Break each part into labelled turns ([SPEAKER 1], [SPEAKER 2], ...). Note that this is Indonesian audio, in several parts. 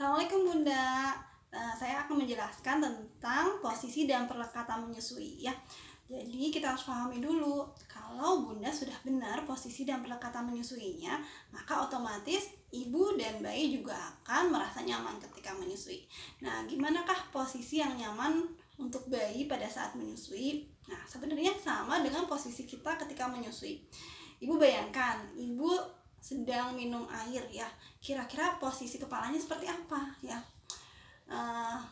[SPEAKER 1] Assalamualaikum Bunda. Saya akan menjelaskan tentang posisi dan perlekatan menyusui ya. Jadi kita harus pahami dulu, kalau Bunda sudah benar posisi dan perlekatan menyusuinya, maka otomatis ibu dan bayi juga akan merasa nyaman ketika menyusui. Nah, gimanakah posisi yang nyaman untuk bayi pada saat menyusui? Nah, sebenarnya sama dengan posisi kita ketika menyusui. Ibu bayangkan, ibu sedang minum air ya, kira-kira posisi kepalanya seperti apa ya?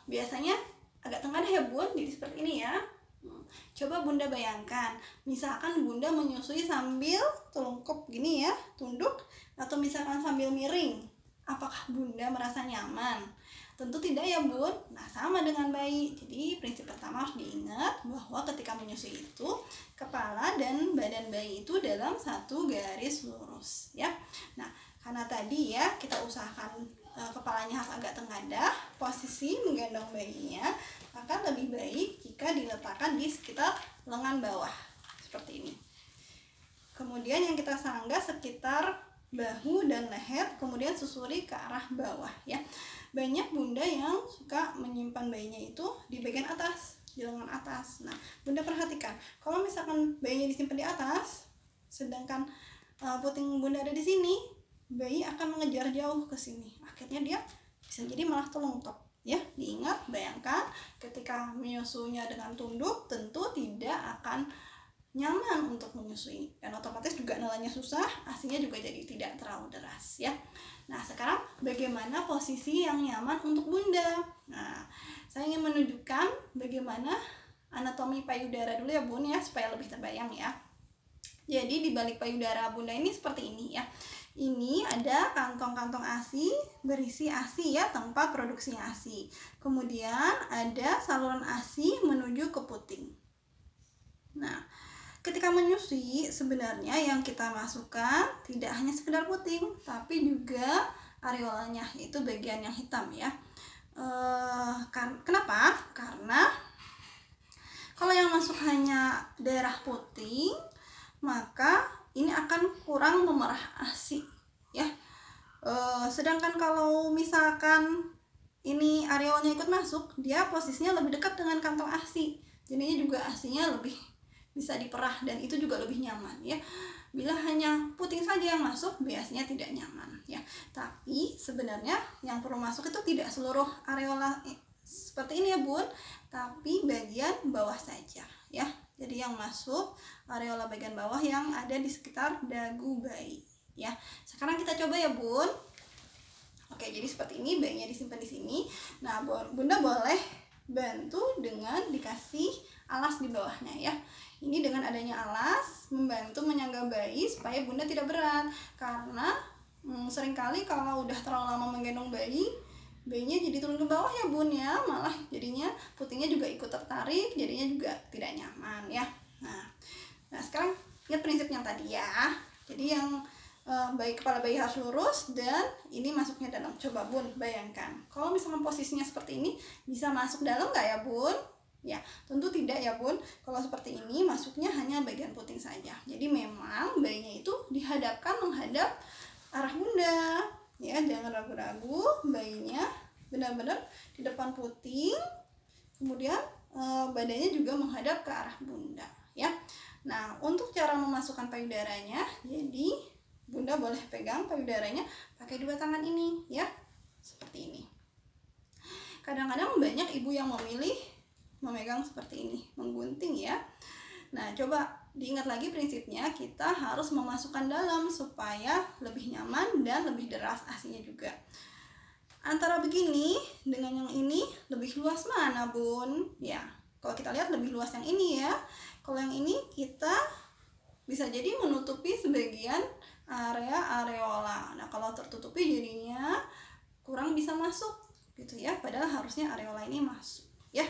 [SPEAKER 1] Biasanya agak tengadah ya Bun, jadi seperti ini ya. Coba Bunda bayangkan, misalkan Bunda menyusui sambil telungkup gini ya, tunduk, atau misalkan sambil miring, apakah Bunda merasa nyaman? Tentu tidak ya Bun. Nah, sama dengan bayi. Jadi prinsip pertama harus diingat bahwa ketika menyusui itu kepala dan badan bayi itu dalam satu garis lurus ya. Nah, karena tadi ya kita usahakan kepalanya harus agak tengadah, posisi menggendong bayinya akan lebih baik jika diletakkan di sekitar lengan bawah seperti ini. Kemudian yang kita sanggah sekitar bahu dan leher, kemudian susuri ke arah bawah ya. Banyak bunda yang suka menyimpan bayinya itu di bagian atas, di lengan atas. Nah, Bunda perhatikan, kalau misalkan bayinya disimpan di atas, sedangkan puting Bunda ada di sini, bayi akan mengejar jauh ke sini. Akhirnya dia bisa jadi malah telungkup. Ya, diingat, bayangkan ketika menyusunya dengan tunduk, tentu tidak akan nyaman untuk menyusui, dan otomatis juga nelannya susah, asinya juga jadi tidak terlalu deras ya. Nah, sekarang bagaimana posisi yang nyaman untuk Bunda? Nah, saya ingin menunjukkan bagaimana anatomi payudara dulu ya Bun ya, supaya lebih terbayang ya. Jadi di balik payudara Bunda ini seperti ini ya. Ini ada kantong-kantong ASI berisi ASI ya, tempat produksinya ASI. Kemudian ada saluran ASI menuju ke puting. Nah, ketika menyusui sebenarnya yang kita masukkan tidak hanya sekedar puting, tapi juga areolanya, itu bagian yang hitam ya. Kenapa? Karena kalau yang masuk hanya daerah puting, maka ini akan kurang memerah ASI ya. Sedangkan kalau misalkan ini areolnya ikut masuk, dia posisinya lebih dekat dengan kantong ASI, jadinya juga ASInya lebih bisa diperah dan itu juga lebih nyaman ya. Bila hanya puting saja yang masuk, biasanya tidak nyaman ya. Tapi sebenarnya yang perlu masuk itu tidak seluruh areola seperti ini ya Bun, tapi bagian bawah saja ya. Jadi yang masuk areola bagian bawah yang ada di sekitar dagu bayi ya. Sekarang kita coba ya Bun. Oke, jadi seperti ini, bayinya disimpan di sini. Nah, Bunda boleh bantu dengan dikasih alas di bawahnya ya. Ini dengan adanya alas membantu menyangga bayi supaya Bunda tidak berat. Karena seringkali kalau udah terlalu lama menggendong bayi, bayinya jadi turun ke bawah ya Bun ya. Malah jadinya putingnya juga ikut tertarik, jadinya juga tidak nyaman ya. Nah sekarang lihat prinsip yang tadi ya. Jadi yang kepala bayi harus lurus dan ini masuknya dalam. Coba Bun bayangkan, kalau misalnya posisinya seperti ini, bisa masuk dalam nggak ya Bun? Ya, tentu tidak ya Bun. Kalau seperti ini masuknya hanya bagian puting saja. Jadi memang bayinya itu dihadapkan menghadap arah Bunda. Ya, jangan ragu-ragu, bayinya benar-benar di depan puting. Kemudian badannya juga menghadap ke arah Bunda ya. Nah, untuk cara memasukkan payudaranya, jadi Bunda boleh pegang payudaranya pakai dua tangan ini ya. Seperti ini. Kadang-kadang banyak ibu yang memilih memegang seperti ini, menggunting ya. Nah, coba diingat lagi prinsipnya, kita harus memasukkan dalam supaya lebih nyaman dan lebih deras asinya juga. Antara begini dengan yang ini, lebih luas mana Bun? Ya, kalau kita lihat lebih luas yang ini ya. Kalau yang ini kita bisa jadi menutupi sebagian area areola. Nah, kalau tertutupi jadinya kurang bisa masuk gitu ya. Padahal harusnya areola ini masuk ya.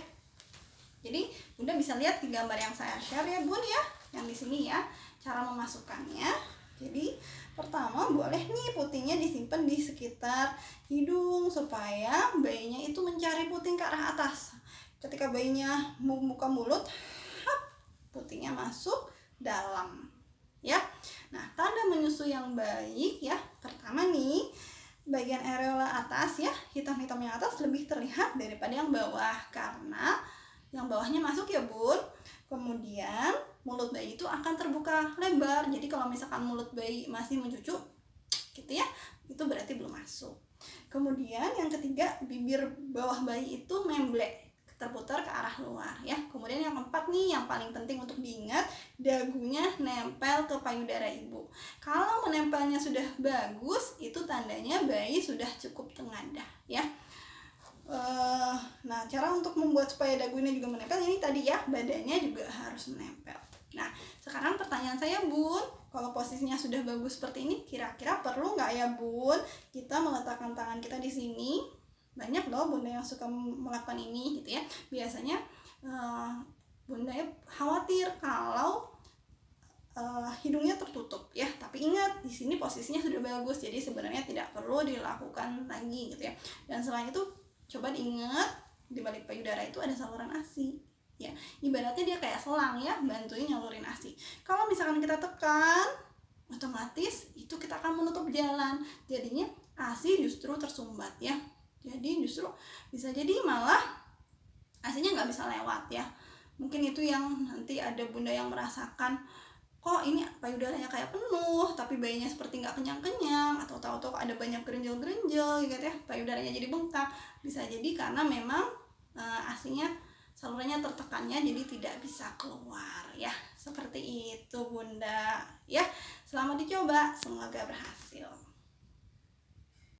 [SPEAKER 1] Jadi Bunda bisa lihat di gambar yang saya share ya Bun ya, yang di sini ya, cara memasukkannya. Jadi pertama boleh nih putingnya disimpan di sekitar hidung supaya bayinya itu mencari puting ke arah atas. Ketika bayinya membuka mulut, putingnya masuk dalam ya. Nah, tanda menyusui yang baik ya, pertama nih bagian areola atas ya, hitam-hitam yang atas lebih terlihat daripada yang bawah, karena yang bawahnya masuk ya bun. Kemudian mulut bayi itu akan terbuka lebar, jadi kalau misalkan mulut bayi masih mencucu gitu ya, itu berarti belum masuk. Kemudian yang ketiga, bibir bawah bayi itu memblek, terputar ke arah luar ya. Kemudian yang keempat nih, yang paling penting untuk diingat, dagunya nempel ke payudara ibu. Kalau menempelnya sudah bagus, itu tandanya bayi sudah cukup tengadah ya. Nah, cara untuk membuat supaya dagunya juga menempel ini tadi ya, badannya juga harus menempel. Nah, sekarang pertanyaan saya bun, kalau posisinya sudah bagus seperti ini, kira-kira perlu nggak ya bun kita meletakkan tangan kita di sini? Banyak loh bunda yang suka melakukan ini gitu ya. Biasanya bunda khawatir kalau hidungnya tertutup ya, tapi ingat di sini posisinya sudah bagus, jadi sebenarnya tidak perlu dilakukan lagi gitu ya. Dan selain itu coba diingat, di balik payudara itu ada saluran ASI ya, ibaratnya dia kayak selang ya, bantuin nyalurin ASI. Kalau misalkan kita tekan, otomatis itu kita akan menutup jalan, jadinya ASI justru tersumbat ya. Jadi justru bisa jadi malah ASI-nya nggak bisa lewat ya. Mungkin itu yang nanti ada bunda yang merasakan, kok ini payudaranya kayak penuh tapi bayinya seperti nggak kenyang-kenyang, atau tahu-tahu ada banyak gerenjel-gerenjel gitu ya, payudaranya jadi bengkak. Bisa jadi karena memang ASI-nya, salurannya tertekannya, jadi tidak bisa keluar ya. Seperti itu bunda ya. Selamat dicoba, semoga berhasil.